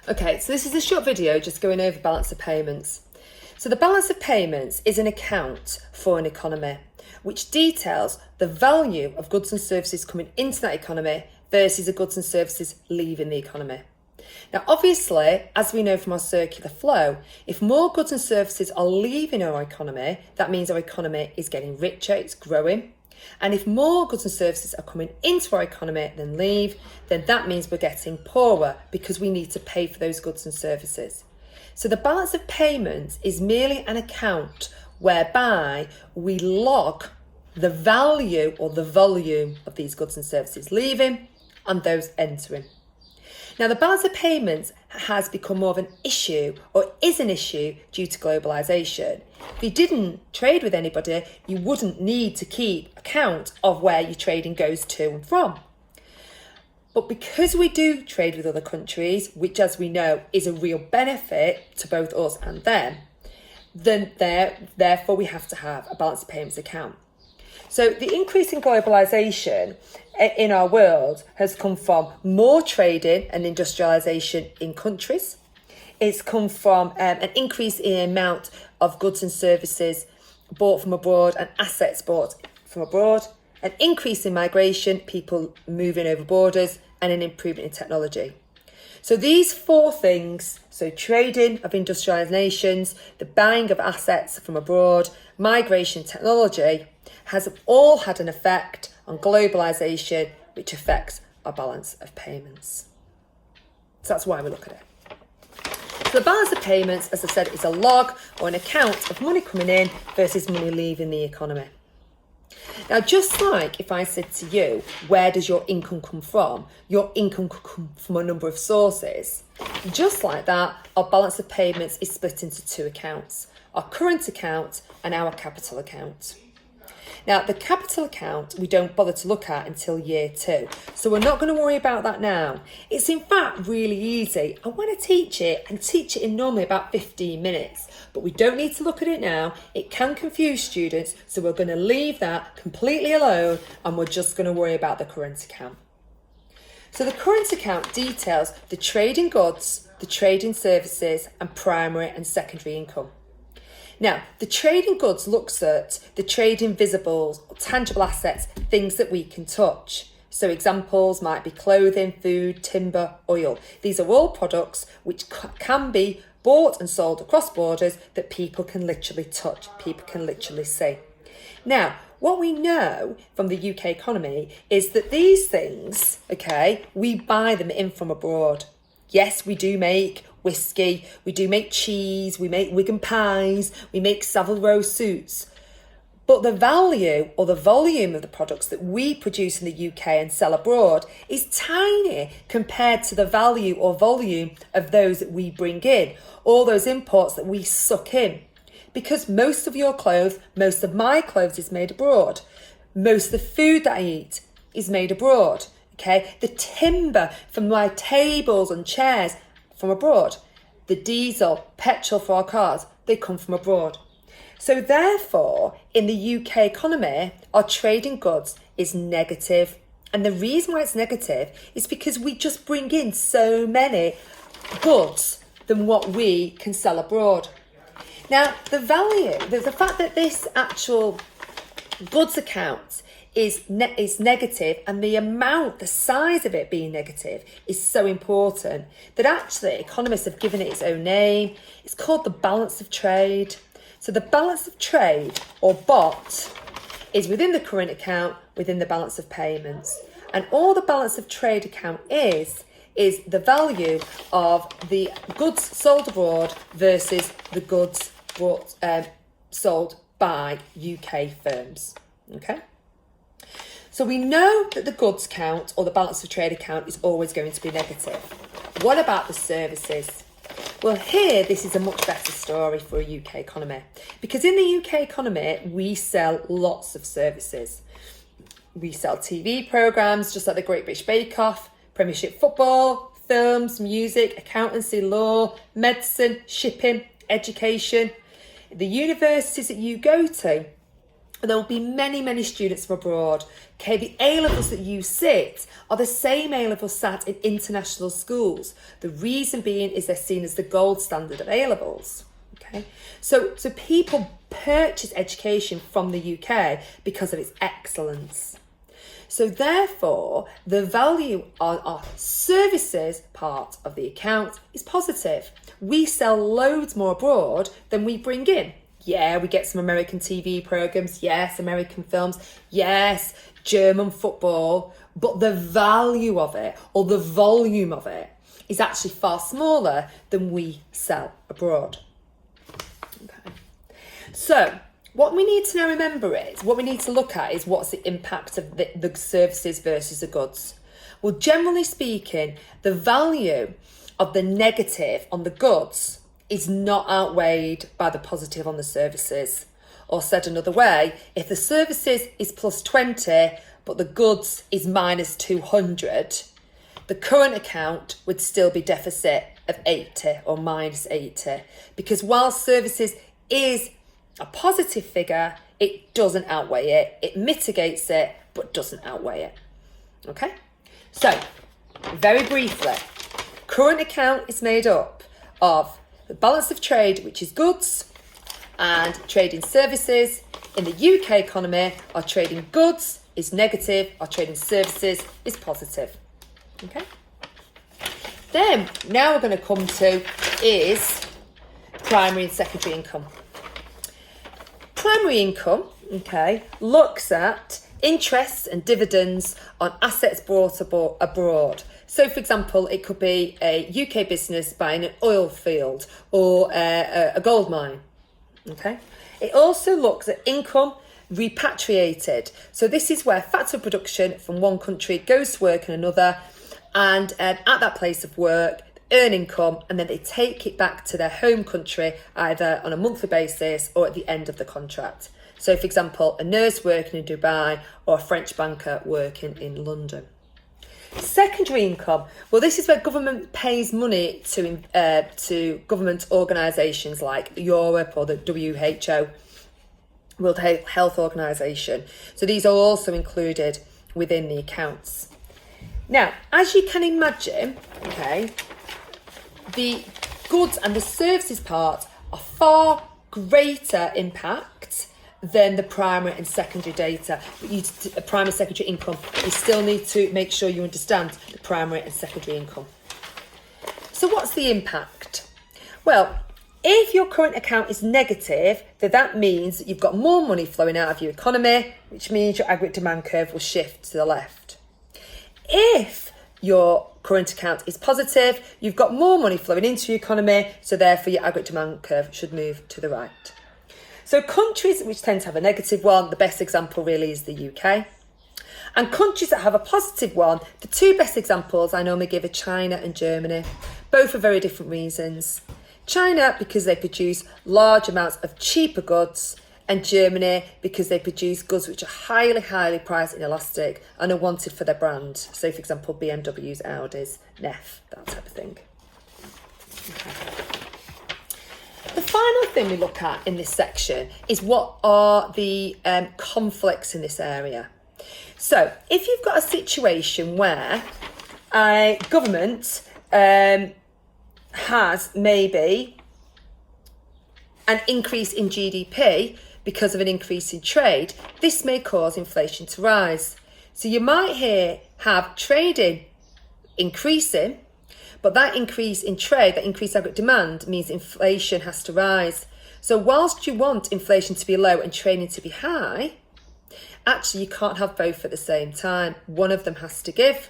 Okay, so this is a short video just going over balance of payments. So the balance of payments is an account for an economy which details the value of goods and services coming into that economy versus the goods and services leaving the economy. Now, obviously, as we know from our circular flow, if more goods and services are leaving our economy, that means our economy is getting richer, it's growing. And if more goods and services are coming into our economy than leave, then that means we're getting poorer because we need to pay for those goods and services. So the balance of payments is merely an account whereby we log the value or the volume of these goods and services leaving and those entering. Now, the balance of payments has become more of an issue, or is an issue, due to globalisation. If you didn't trade with anybody, you wouldn't need to keep account of where your trading goes to and from. But because we do trade with other countries, which, as we know, is a real benefit to both us and them, then therefore we have to have a balance of payments account. So the increase in globalisation in our world has come from more trading and industrialisation in countries. It's come from an increase in the amount of goods and services bought from abroad and assets bought from abroad, an increase in migration, people moving over borders, and an improvement in technology. So these four things, so trading of industrialised nations, the buying of assets from abroad, migration, technology, has all had an effect on globalisation, which affects our balance of payments. So that's why we look at it. So the balance of payments, as I said, is a log or an account of money coming in versus money leaving the economy. Now, just like if I said to you, where does your income come from? Your income could come from a number of sources. Just like that, our balance of payments is split into two accounts, our current account and our capital account. Now, the capital account we don't bother to look at until year 2, so we're not going to worry about that now. It's in fact really easy. I want to teach it and teach it in normally about 15 minutes, but we don't need to look at it now. It can confuse students, so we're going to leave that completely alone and we're just going to worry about the current account. So the current account details the trade in goods, the trade in services, and primary and secondary income. Now, the trade in goods looks at the trade in visibles, tangible assets, things that we can touch. So examples might be clothing, food, timber, oil. These are all products which can be bought and sold across borders that people can literally touch, people can literally see. Now, what we know from the UK economy is that these things, we buy them in from abroad. Yes, we do make whiskey, we do make cheese, we make Wigan pies, we make Savile Row suits. But the value or the volume of the products that we produce in the UK and sell abroad is tiny compared to the value or volume of those that we bring in, all those imports that we suck in. Because most of your clothes, most of my clothes is made abroad. Most of the food that I eat is made abroad. The timber from my tables and chairs from abroad. The diesel, petrol for our cars, they come from abroad. So therefore, in the UK economy, our trade in goods is negative. And the reason why it's negative is because we just bring in so many goods than what we can sell abroad. Now, the fact that this actual goods account is negative, and the size of it being negative is so important that actually economists have given it its own name. It's called the balance of trade. So the balance of trade, or BOT, is within the current account, within the balance of payments. And all the balance of trade account is the value of the goods sold abroad versus the goods sold by UK firms. So we know that the goods count or the balance of trade account is always going to be negative. What about the services? Well, here, this is a much better story for a UK economy, because in the UK economy, we sell lots of services. We sell TV programmes, just like the Great British Bake Off, Premiership football, films, music, accountancy, law, medicine, shipping, education. The universities that you go to, And there will be many, many students from abroad. Okay, the A-levels that you sit are the same A-levels sat in international schools. The reason being is they're seen as the gold standard of A-levels. Okay, so people purchase education from the UK because of its excellence. So therefore, the value on our services part of the account is positive. We sell loads more abroad than we bring in. Yeah, we get some American TV programmes, yes, American films, yes, German football, but the value of it or the volume of it is actually far smaller than we sell abroad. Okay. So what we need to now remember is, what we need to look at is what's the impact of the services versus the goods. Well, generally speaking, the value of the negative on the goods is not outweighed by the positive on the services. Or said another way, if the services is plus 20, but the goods is minus 200, the current account would still be deficit of 80 or minus 80. Because while services is a positive figure, it doesn't outweigh it. It mitigates it, but doesn't outweigh it. Okay? So, very briefly, current account is made up of the balance of trade, which is goods, and trading services. In the UK economy, our trading goods is negative, our trading services is positive. Okay? Then, now we're going to come to is primary and secondary income. Primary income, okay, looks at interests and dividends on assets brought abroad. So, for example, it could be a UK business buying an oil field or a gold mine. Okay. It also looks at income repatriated. So this is where factor of production from one country goes to work in another, and at that place of work, earn income, and then they take it back to their home country either on a monthly basis or at the end of the contract. So, for example, a nurse working in Dubai or a French banker working in London. Secondary income, well, this is where government pays money to government organisations like Europe or the WHO, World Health Organization. So these are also included within the accounts. Now, as you can imagine, okay, the goods and the services part are far greater impact than the primary and secondary data. But primary and secondary income, you still need to make sure you understand the primary and secondary income. So what's the impact? Well, if your current account is negative, then that means that you've got more money flowing out of your economy, which means your aggregate demand curve will shift to the left. If your current account is positive, you've got more money flowing into your economy, so therefore your aggregate demand curve should move to the right. So countries which tend to have a negative one, the best example really is the UK. And countries that have a positive one, the two best examples I normally give are China and Germany, both for very different reasons. China, because they produce large amounts of cheaper goods, and Germany, because they produce goods which are highly, highly price inelastic and are wanted for their brand. So, for example, BMWs, Audis, Neff, that type of thing. Okay. The final thing we look at in this section is what are the conflicts in this area. So, if you've got a situation where a government has maybe an increase in GDP because of an increase in trade, this may cause inflation to rise. So you might have trading increasing, but that increase in trade, that increased aggregate demand, means inflation has to rise. So whilst you want inflation to be low and trading to be high, actually you can't have both at the same time. One of them has to give.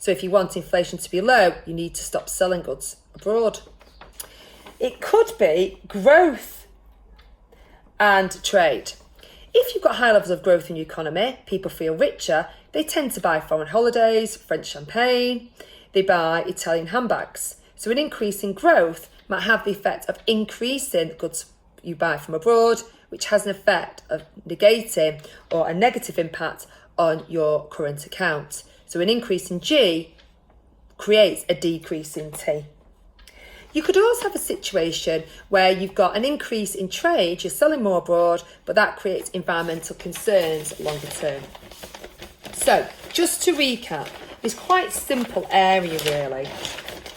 So if you want inflation to be low, you need to stop selling goods abroad. It could be growth and trade. If you've got high levels of growth in your economy, people feel richer, they tend to buy foreign holidays, French champagne, they buy Italian handbags. So an increase in growth might have the effect of increasing the goods you buy from abroad, which has an effect of negating or a negative impact on your current account. So an increase in G creates a decrease in T. You could also have a situation where you've got an increase in trade, you're selling more abroad, but that creates environmental concerns longer term. So, just to recap, this quite simple area really.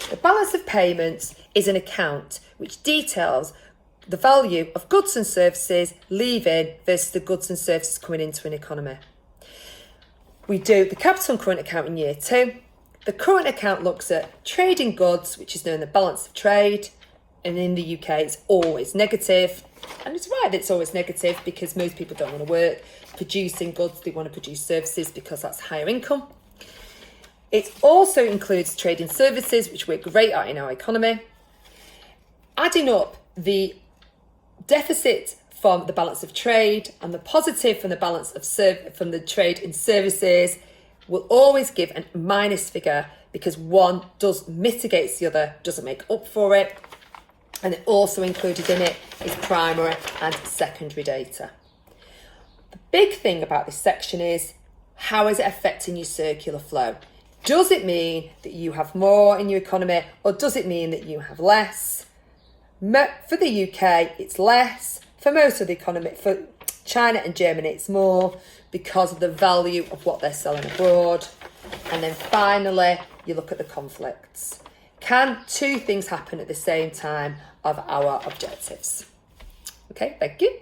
The balance of payments is an account which details the value of goods and services leaving versus the goods and services coming into an economy. We do the capital and current account in year 2. The current account looks at trading goods, which is known as the balance of trade, and in the UK it's always negative. And it's right that it's always negative because most people don't want to work producing goods, they want to produce services because that's higher income. It also includes trading services, which we're great at in our economy. Adding up the deficit from the balance of trade and the positive from the balance of from the trade in services will always give a minus figure because one does mitigates the other, doesn't make up for it. And also included in it is primary and secondary data. The big thing about this section is how is it affecting your circular flow? Does it mean that you have more in your economy or does it mean that you have less? For the UK, it's less. For most of the economy, for China and Germany, it's more because of the value of what they're selling abroad. And then finally, you look at the conflicts. Can two things happen at the same time of our objectives? Okay, thank you.